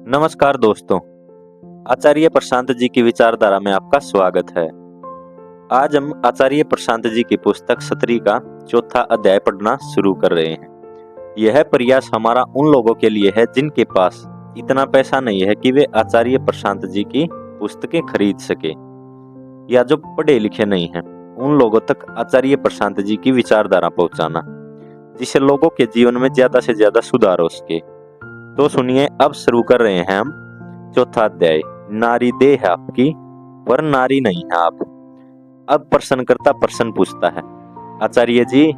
नमस्कार दोस्तों। आचार्य प्रशांत जी की विचारधारा में आपका स्वागत है। आज हम आचार्य प्रशांत जी की पुस्तक सत्री का चौथा अध्याय पढ़ना शुरू कर रहे हैं। यह प्रयास हमारा उन लोगों के लिए है जिनके पास इतना पैसा नहीं है कि वे आचार्य प्रशांत जी की पुस्तकें खरीद सके, या जो पढ़े लिखे नहीं हैं उन लोगों तक आचार्य प्रशांत जी की विचारधारा पहुंचाना, जिससे लोगों के जीवन में ज्यादा से ज्यादा सुधार हो सके। तो सुनिए, अब शुरू कर रहे हैं हम चौथा अध्याय। नारी देह है आपकी पर नारी नहीं है आप। अब प्रश्नकर्ता प्रश्न पूछता है, आचार्य जी,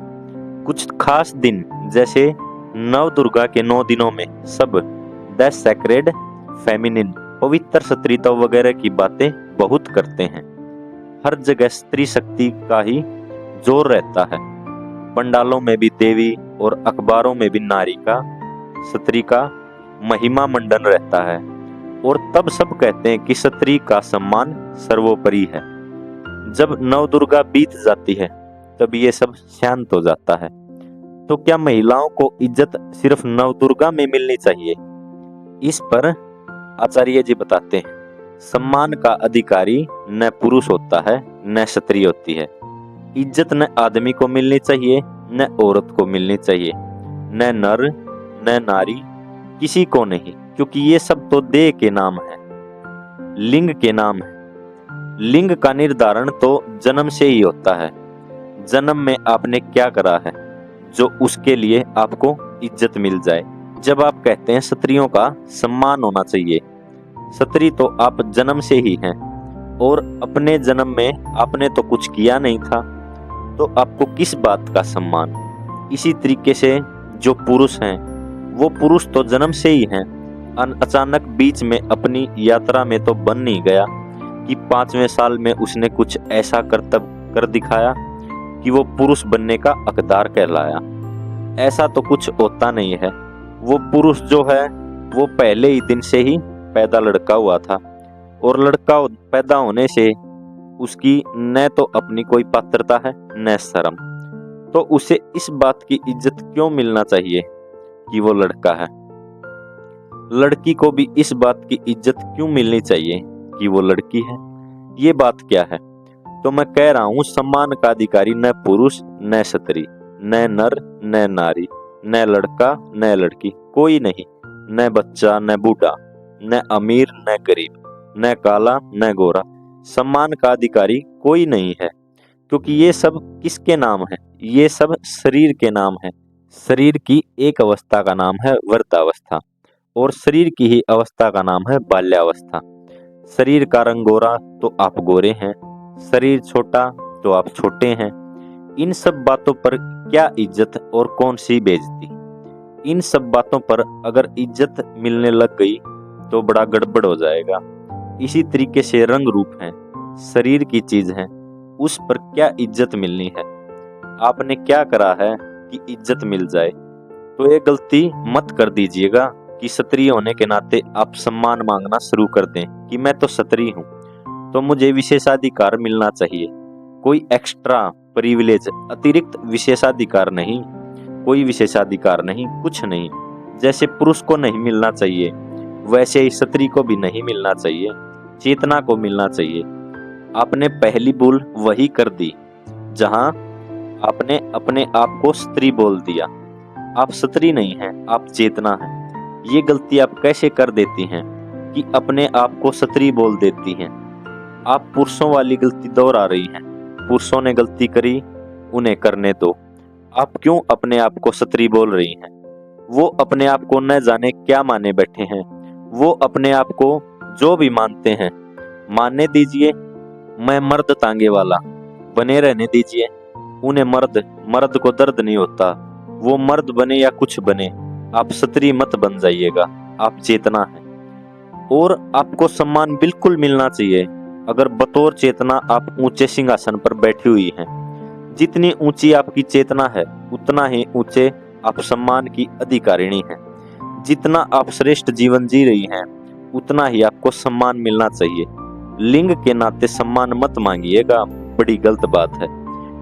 कुछ खास दिन जैसे नव दुर्गा के 9 दिनों में सब द सैक्रेड फेमिनिन, पवित्र स्त्रीत्व वगैरह की बातें बहुत करते हैं। हर जगह स्त्री शक्ति का ही जोर रहता है। पंडालों में भी देवी और अखबारों में भी नारी का, स्त्री का महिमा मंडन रहता है, और तब सब कहते हैं कि स्त्री का सम्मान सर्वोपरि है। जब नवदुर्गा बीत जाती है तब ये सब शांत हो जाता है। तो क्या महिलाओं को इज्जत सिर्फ नवदुर्गा में मिलनी चाहिए? इस पर आचार्य जी बताते हैं, सम्मान का अधिकारी न पुरुष होता है न स्त्री होती है। इज्जत न आदमी को मिलनी चाहिए न औरत को मिलनी चाहिए, न नर न नारी, किसी को नहीं, क्योंकि ये सब तो देह के नाम है, लिंग के नाम है। लिंग का निर्धारण तो जन्म से ही होता है। जन्म में आपने क्या करा है जो उसके लिए आपको इज्जत मिल जाए। जब आप कहते हैं स्त्रियों का सम्मान होना चाहिए, स्त्री तो आप जन्म से ही हैं, और अपने जन्म में आपने तो कुछ किया नहीं था, तो आपको किस बात का सम्मान? इसी तरीके से जो पुरुष हैं, वो पुरुष तो जन्म से ही हैं। अचानक बीच में अपनी यात्रा में तो बन नहीं गया कि 5वें साल में उसने कुछ ऐसा कर्तव्य कर दिखाया कि वो पुरुष बनने का हकदार कहलाया। ऐसा तो कुछ होता नहीं है। वो पुरुष जो है वो पहले ही दिन से ही पैदा लड़का हुआ था, और लड़का पैदा होने से उसकी न तो अपनी कोई पात्रता है न शर्म, तो उसे इस बात की इज्जत क्यों मिलना चाहिए कि वो लड़का है? लड़की को भी इस बात की इज्जत क्यों मिलनी चाहिए कि वो लड़की है? ये बात क्या है? तो मैं कह रहा हूं, सम्मान का अधिकारी न पुरुष न स्त्री, न नर न नारी, न लड़का न लड़की, कोई नहीं, न बच्चा न बूढ़ा, न अमीर न गरीब, न काला न गोरा। सम्मान का अधिकारी कोई नहीं है, क्योंकि ये सब किसके नाम है? ये सब शरीर के नाम है। शरीर की एक अवस्था का नाम है वृद्धावस्था, और शरीर की ही अवस्था का नाम है बाल्यावस्था। शरीर का रंग गोरा तो आप गोरे हैं, शरीर छोटा तो आप छोटे हैं। इन सब बातों पर क्या इज्जत और कौन सी बेइज्जती? इन सब बातों पर अगर इज्जत मिलने लग गई तो बड़ा गड़बड़ हो जाएगा। इसी तरीके से रंग रूप है, शरीर की चीज है, उस पर क्या इज्जत मिलनी है? आपने क्या करा है कि इज्जत मिल जाए? तो ये गलती मत कर दीजिएगा कि स्त्री होने के नाते आप सम्मान मांगना शुरू कर दें कि मैं तो स्त्री हूं तो मुझे विशेषाधिकार मिलना चाहिए। कोई एक्स्ट्रा प्रिविलेज, अतिरिक्त विशेषाधिकार नहीं, कोई विशेषाधिकार नहीं, कुछ नहीं। जैसे पुरुष को नहीं मिलना चाहिए वैसे ही स्त्री को भी नहीं मिलना चाहिए, चेतना को मिलना चाहिए। आपने पहली भूल वही कर दी जहां आपने अपने आप को स्त्री बोल दिया। आप स्त्री नहीं हैं, आप चेतना हैं। ये गलती आप कैसे कर देती हैं कि अपने आप को स्त्री बोल देती हैं? आप पुरुषों वाली गलती दोहरा रही हैं। पुरुषों ने गलती करी, उन्हें करने दो। आप क्यों अपने आप को स्त्री बोल रही हैं? वो अपने आप को न जाने क्या माने बैठे हैं। वो अपने आप को जो भी मानते हैं मानने दीजिए। मैं मर्द तांगे वाला बने रहने दीजिए। उन्हें मर्द को दर्द नहीं होता, वो मर्द बने या कुछ बने, आप स्त्री मत बन जाइएगा। आप चेतना हैं और आपको सम्मान बिल्कुल मिलना चाहिए। अगर बतौर चेतना आप ऊंचे सिंहासन पर बैठी हुई हैं, जितनी ऊंची आपकी चेतना है उतना ही ऊंचे आप सम्मान की अधिकारिणी हैं। जितना आप श्रेष्ठ जीवन जी रही हैं उतना ही आपको सम्मान मिलना चाहिए। लिंग के नाते सम्मान मत मांगिएगा, बड़ी गलत बात है।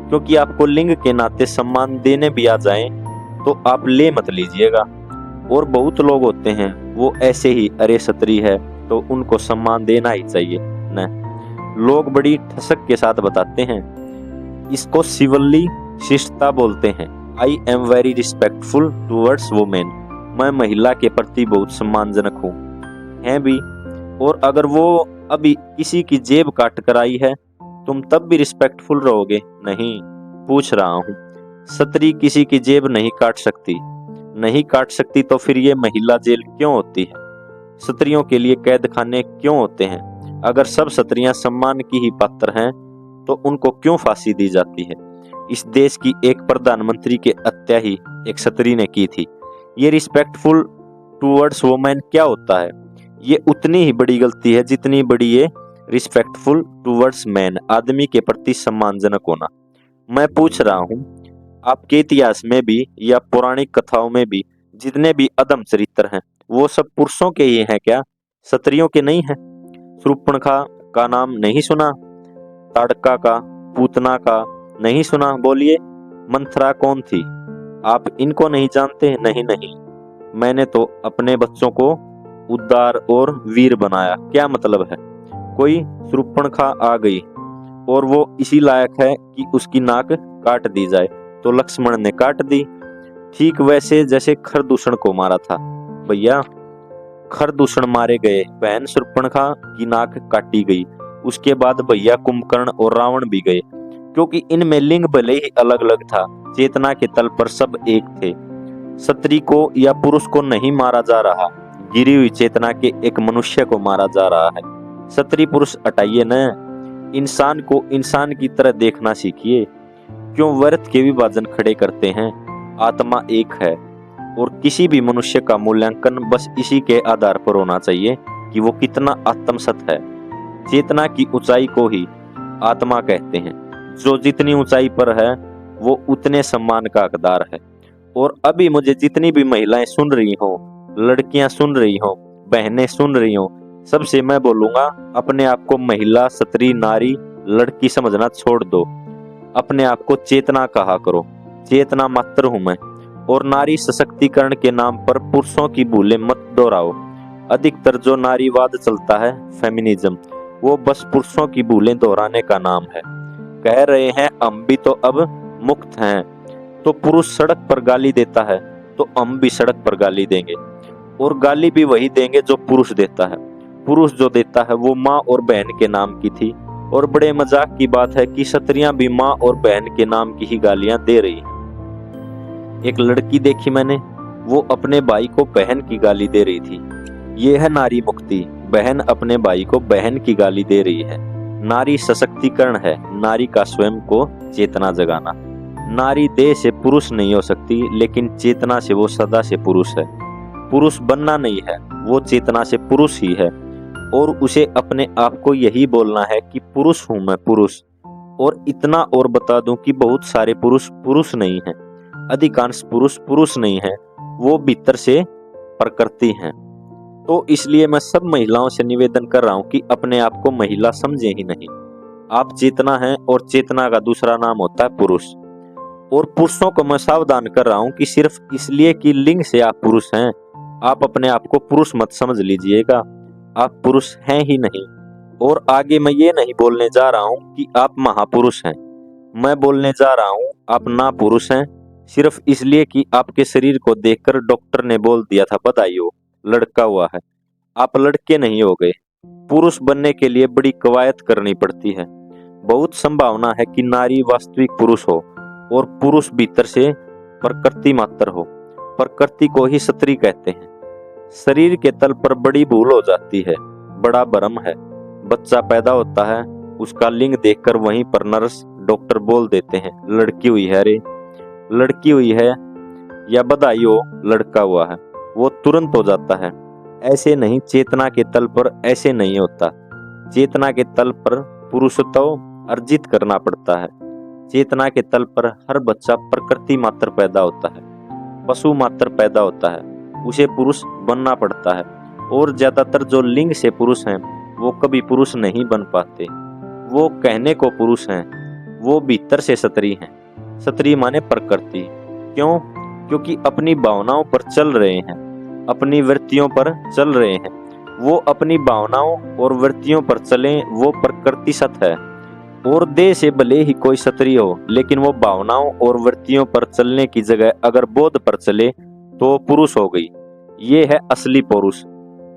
क्योंकि आपको लिंग के नाते सम्मान देने भी आ जाएं तो आप ले मत लीजिएगा। और बहुत लोग होते हैं वो ऐसे ही अरे सत्री है तो उनको सम्मान देना ही चाहिए न। लोग बड़ी ठसक के साथ बताते हैं, इसको सिविली शिष्टता बोलते हैं। I am very respectful towards women. मैं महिला के प्रति बहुत सम्मानजनक हूँ, हैं भी। और अगर वो अभी किसी की जेब काट कर आई है, तुम तब भी रिस्पेक्टफुल रहोगे? नहीं, पूछ रहा हूँ। स्त्री किसी की जेब नहीं काट सकती। नहीं काट सकती तो फिर ये महिला जेल क्यों होती है? स्त्रियों के लिए कैद खाने क्यों होते हैं? अगर सब स्त्रियां सम्मान की ही पात्र हैं तो उनको क्यों फांसी दी जाती है? इस देश की एक प्रधानमंत्री की हत्या ही एक स्त्री ने की थी। ये रिस्पेक्टफुल टूवर्ड्स वुमेन क्या होता है? ये उतनी ही बड़ी गलती है जितनी बड़ी ये रिस्पेक्टफुल टूवर्ड्स मैन, आदमी के प्रति सम्मानजनक होना। मैं पूछ रहा हूँ, आपके इतिहास में भी या पौराणिक कथाओं में भी जितने भी अधम चरित्र हैं वो सब पुरुषों के ही हैं क्या? स्त्रियों के नहीं हैं? शूर्पणखा का नाम नहीं सुना? ताड़का का, पूतना का नहीं सुना? बोलिए, मंथरा कौन थी? आप इनको नहीं जानते? नहीं नहीं, मैंने तो अपने बच्चों को उदार और वीर बनाया। क्या मतलब है? कोई शूर्पणखा आ गई और वो इसी लायक है कि उसकी नाक काट दी जाए, तो लक्ष्मण ने काट दी। ठीक वैसे जैसे खरदूषण को मारा था। भैया, खरदूषण मारे गए, बहन शूर्पणखा की नाक काटी गई। उसके बाद भैया कुंभकर्ण और रावण भी गए, क्योंकि इनमें लिंग भले ही अलग अलग था, चेतना के तल पर सब एक थे। स्त्री को या पुरुष को नहीं मारा जा रहा, गिरी हुई चेतना के एक मनुष्य को मारा जा रहा है। स्त्री पुरुष हटाइए न, इंसान को इंसान की तरह देखना सीखिए। क्यों व्यर्थ के विभाजन खड़े करते हैं? आत्मा एक है और किसी भी मनुष्य का मूल्यांकन बस इसी के आधार पर होना चाहिए कि वो कितना आत्मसत है। चेतना की ऊंचाई को ही आत्मा कहते हैं। जो जितनी ऊंचाई पर है वो उतने सम्मान का हकदार है। और अभी मुझे जितनी भी महिलाएं सुन रही हो, लड़कियां सुन रही हो, बहनें सुन रही हो, सबसे मैं बोलूंगा, अपने आप को महिला, स्त्री, नारी, लड़की समझना छोड़ दो। अपने आप को चेतना कहा करो। चेतना मात्र हूं मैं। और नारी सशक्तिकरण के नाम पर पुरुषों की भूलें मत दोहराओ। अधिकतर जो नारीवाद चलता है, फेमिनिज्म, वो बस पुरुषों की भूलें दोहराने का नाम है। कह रहे हैं हम भी तो अब मुक्त हैं, तो पुरुष सड़क पर गाली देता है तो हम भी सड़क पर गाली देंगे, और गाली भी वही देंगे जो पुरुष देता है। पुरुष जो देता है वो माँ और बहन के नाम की थी, और बड़े मजाक की बात है कि स्त्रियां भी माँ और बहन के नाम की ही गालियां दे रही हैं। एक लड़की देखी मैंने, वो अपने भाई को बहन की गाली दे रही थी। ये है नारी मुक्ति। बहन अपने भाई को बहन की गाली दे रही है। नारी सशक्तिकरण है, नारी का स्वयं को चेतना जगाना। नारी देह से पुरुष नहीं हो सकती, लेकिन चेतना से वो सदा से पुरुष है। पुरुष बनना नहीं है, वो चेतना से पुरुष ही है। और उसे अपने आप को यही बोलना है कि पुरुष हूं मैं, पुरुष। और इतना और बता दूं कि बहुत सारे पुरुष पुरुष नहीं हैं। अधिकांश पुरुष पुरुष नहीं हैं, वो भीतर से प्रकृति हैं। तो इसलिए मैं सब महिलाओं से निवेदन कर रहा हूं कि अपने आप को महिला समझे ही नहीं। आप चेतना हैं, और चेतना का दूसरा नाम होता है पुरुष। और पुरुषों को मैं सावधान कर रहा हूं कि सिर्फ इसलिए कि लिंग से आप पुरुष हैं, आप अपने आप को पुरुष मत समझ लीजिएगा। आप पुरुष हैं ही नहीं। और आगे मैं ये नहीं बोलने जा रहा हूं कि आप महापुरुष हैं। मैं बोलने जा रहा हूं आप ना पुरुष हैं, सिर्फ इसलिए कि आपके शरीर को देखकर डॉक्टर ने बोल दिया था बधाई हो, लड़का हुआ है। आप लड़के नहीं हो गए। पुरुष बनने के लिए बड़ी कवायद करनी पड़ती है। बहुत संभावना है कि नारी वास्तविक पुरुष हो और पुरुष भीतर से प्रकृति मात्र हो। प्रकृति को ही स्त्री कहते हैं। शरीर के तल पर बड़ी भूल हो जाती है, बड़ा भ्रम है। बच्चा पैदा होता है, उसका लिंग देखकर वहीं पर नर्स, डॉक्टर बोल देते हैं लड़की हुई है, रे लड़की हुई है, या बधाई हो लड़का हुआ है। वो तुरंत हो जाता है। ऐसे नहीं, चेतना के तल पर ऐसे नहीं होता। चेतना के तल पर पुरुषत्व अर्जित करना पड़ता है। चेतना के तल पर हर बच्चा प्रकृति मात्र पैदा होता है, पशु मात्र पैदा होता है, उसे पुरुष बनना पड़ता है। और ज्यादातर जो लिंग से पुरुष हैं वो कभी पुरुष नहीं बन पाते। वो कहने को पुरुष हैं, वो भीतर से स्त्री हैं। स्त्री माने प्रकृति। क्यों? क्योंकि अपनी भावनाओं पर चल रहे हैं। अपनी वृत्तियों पर चल रहे हैं। वो अपनी भावनाओं और वृत्तियों पर चलें, वो प्रकृतिशत है। और देह से भले ही कोई क्षत्रिय हो, लेकिन वो भावनाओं और वृत्तियों पर चलने की जगह अगर बोध पर चले तो वो पुरुष हो गई। ये है असली पुरुष।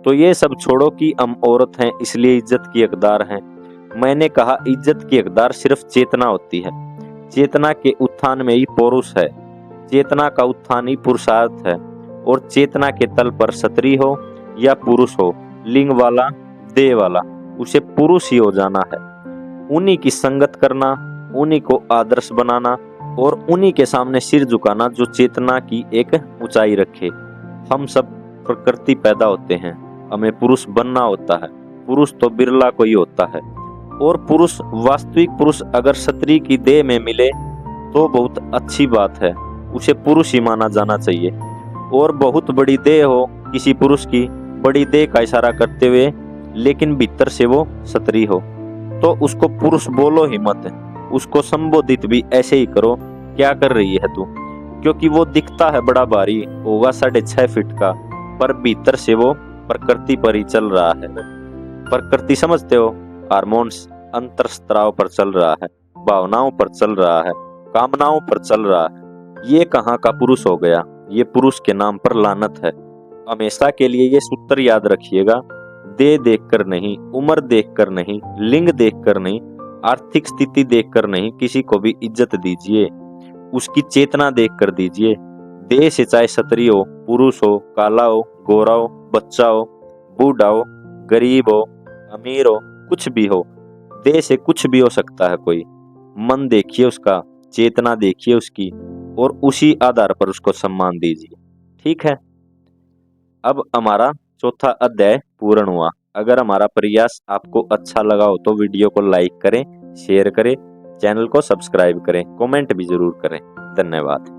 तो ये सब छोड़ो कि हम औरत हैं इसलिए इज्जत की हकदार हैं। मैंने कहा इज्जत की हकदार सिर्फ चेतना होती है। चेतना के उत्थान में ही पौरुष है। चेतना का उत्थान ही पुरुषार्थ है। और चेतना के तल पर क्षत्रिय हो या पुरुष हो, लिंग वाला देह वाला, उसे पुरुष ही हो जाना है। उन्हीं की संगत करना, उन्हीं को आदर्श बनाना और उन्हीं के सामने सिर झुकाना जो चेतना की एक ऊंचाई रखे। हम सब प्रकृति पैदा होते हैं, हमें पुरुष बनना होता है। पुरुष तो बिरला कोई होता है। और पुरुष, वास्तविक पुरुष अगर क्षत्रिय की देह में मिले तो बहुत अच्छी बात है, उसे पुरुष ही माना जाना चाहिए। और बहुत बड़ी देह हो किसी पुरुष की, बड़ी देह का इशारा करते हुए, लेकिन भीतर से वो क्षत्रिय हो, तो उसको पुरुष बोलो ही मत। उसको संबोधित भी ऐसे ही करो, क्या कर रही है तू, क्योंकि वो दिखता है बड़ा भारी, होगा 6.5 फीट का, पर भीतर से वो प्रकृति पर ही चल रहा है। प्रकृति समझते हो, हार्मोन्स, अंतरस्त्राव पर चल रहा है, भावनाओं पर चल रहा है, कामनाओं पर चल रहा है। ये कहाँ का पुरुष हो गया, ये पुरुष के नाम पर लानत है। हमेशा के लिए ये सूत्र याद रखिएगा, देह देखकर नहीं, उम्र देखकर नहीं, लिंग देखकर नहीं, आर्थिक स्थिति देखकर नहीं, किसी को भी इज्जत दीजिए, उसकी चेतना देखकर दीजिए। देह से चाहे क्षत्रिय हो, पुरुष हो, काला हो, गोरा हो, बच्चा हो, बूढ़ा हो, गरीब हो, अमीर हो, कुछ भी हो, देह से कुछ भी हो सकता है कोई। मन देखिए उसका, चेतना देखिए उसकी, और उसी आधार पर उसको सम्मान दीजिए। ठीक है, अब हमारा चौथा अध्याय पूर्ण हुआ। अगर हमारा प्रयास आपको अच्छा लगा हो तो वीडियो को लाइक करें, शेयर करें, चैनल को सब्सक्राइब करें, कमेंट भी जरूर करें। धन्यवाद।